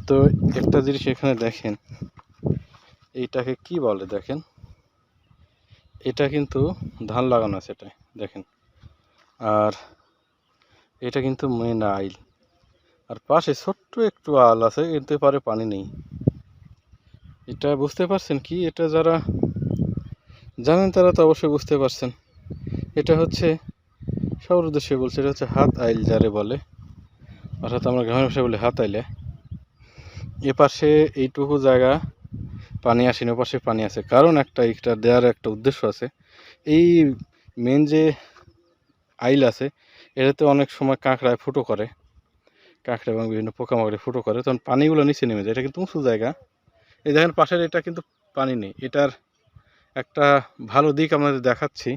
তো একটা জিনিস এখানে দেখেন, এইটাকে কি বলে দেখেন, এটা কিন্তু ধান লাগানো আছে এটা দেখেন, আর এটা কিন্তু মেন আইল, আর পাশে ছোট্ট একটু আল আছে, এতে পারে পানি নেই। এটা বুঝতে পারছেন কি? এটা যারা জানেন তারা তো অবশ্যই বুঝতে পারছেন। এটা হচ্ছে সবার উদ্দেশ্যে বলছে, এটা হচ্ছে হাত আইল যারে বলে, অর্থাৎ আমরা গ্রামের ভাষায় বলি হাত আইলে। এ পাশে এইটুকু জায়গা পানি আসেনি, ওপাশে পানি আছে, কারণ একটা এটা দেওয়ার একটা উদ্দেশ্য আছে। এই মেন যে আইল আছে এটাতে অনেক সময় কাঁকড়ায় ফুটো করে, কাঁকড়া এবং বিভিন্ন পোকামাকড়ে ফুটো করে, তখন পানিগুলো নিচে নেমে যায়। এটা কিন্তু উঁচু জায়গা। এই দেখেন পাশের এটা কিন্তু পানি নেই। এটার একটা ভালো দিক আপনাদের দেখাচ্ছি।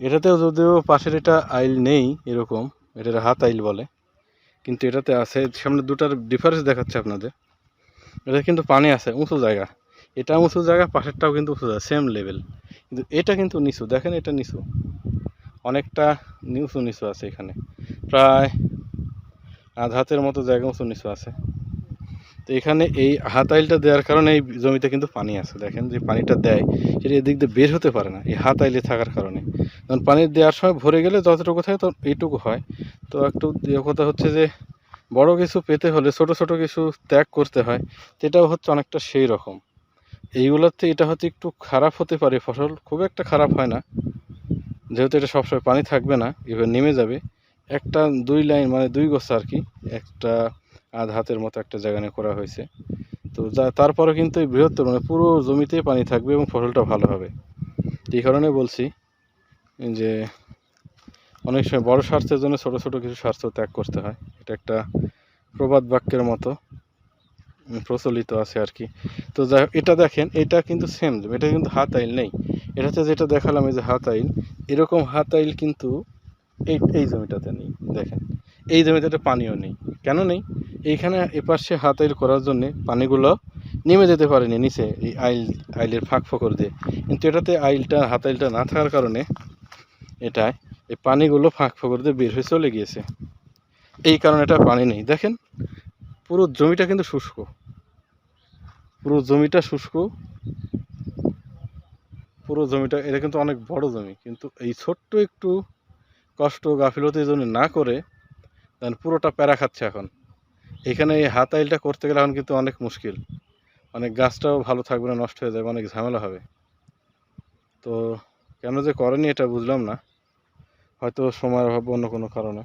এটাতেও যদিও পাশের এটা আইল নেই এরকম, এটার হাত আইল বলে, কিন্তু এটাতে আছে। সামনে দুটার ডিফারেন্স দেখাচ্ছে আপনাদের। এটা কিন্তু পানি আছে, উঁচু জায়গা। এটা উঁচু জায়গা, পাশেরটাও কিন্তু উঁচু জায়গা, সেম লেভেল, কিন্তু এটা কিন্তু নিচু। দেখেন এটা নিচু, অনেকটা নিচু নিচু আছে। এখানে প্রায় আধ হাতের মতো জায়গা উঁচু নিচু আছে। তো এখানে এই হাত আইলটা দেওয়ার কারণে এই জমিতে কিন্তু পানি আছে। দেখেন যে পানিটা দেয় সেটা এদিক দিয়ে বের হতে পারে না, এই হাত আইলে থাকার কারণে। কারণ পানি দেওয়ার সময় ভরে গেলে যতটুকু থাকে তো এইটুকু হয়। তো একটু কথা হচ্ছে যে বড় কিছু পেতে হলে ছোট ছোট কিছু ত্যাগ করতে হয়, এটাও হচ্ছে অনেকটা সেই রকম। এইগুলোতে এটা হচ্ছে একটু খারাপ হতে পারে, ফসল খুব একটা খারাপ হয় না, যেহেতু এটা সবসময় পানি থাকবে না, এবার নেমে যাবে। একটা দুই লাইন মানে দুই গোছা আর কি, একটা আধ হাতের মতো একটা জায়গা নিয়ে করা হয়েছে। তো তারপরে কিন্তু এই বৃহত্তর মানে পুরো জমিতেই পানি থাকবে এবং ফসলটা ভালো হবে। এই কারণে বলছি যে অনেক সময় বড় স্বার্থের জন্য ছোট ছোট কিছু স্বার্থ ত্যাগ করতে হয়। এটা একটা প্রবাদ বাক্যের মতো প্রচলিত আছে আর কি। তো যাই হোক, এটা দেখেন, এটা কিন্তু সেম, এটা কিন্তু হাত আইল নেই। এটাতে যেটা দেখালাম এই যে হাত আইল, এরকম হাত আইল কিন্তু এই জমিটাতে নেই। দেখেন এই জমিটাতে পানিও নেই। কেন নেই? এইখানে এপাশে হাত আইল করার জন্যে পানিগুলো নেমে যেতে পারেনি নিচে এই আইলের ফাঁক ফোকর দিয়ে, কিন্তু এটাতে হাত আইলটা না থাকার কারণে এটায় এই পানিগুলো ফাঁক ফোকর দিয়ে বের হয়ে চলে গিয়েছে। এই কারণে এটা পানি নেই। দেখেন পুরো জমিটা কিন্তু শুষ্ক, পুরো জমিটা শুষ্ক, পুরো জমিটা। এটা কিন্তু অনেক বড় জমি, কিন্তু এই ছোট্ট একটু কষ্ট গাফিলতির জন্য না করে দেন পুরোটা প্যারা খাচ্ছে এখন। এখানে এই হাত আইলটা করতে গেলে এখন কিন্তু অনেক মুশকিল, অনেক গাছটাও ভালো থাকবে না, নষ্ট হয়ে যাবে, অনেক ঝামেলা হবে। তো কেন যে করেনি এটা বুঝলাম না, হয়তো সময়ের অভাব, অন্য কোনো কারণে।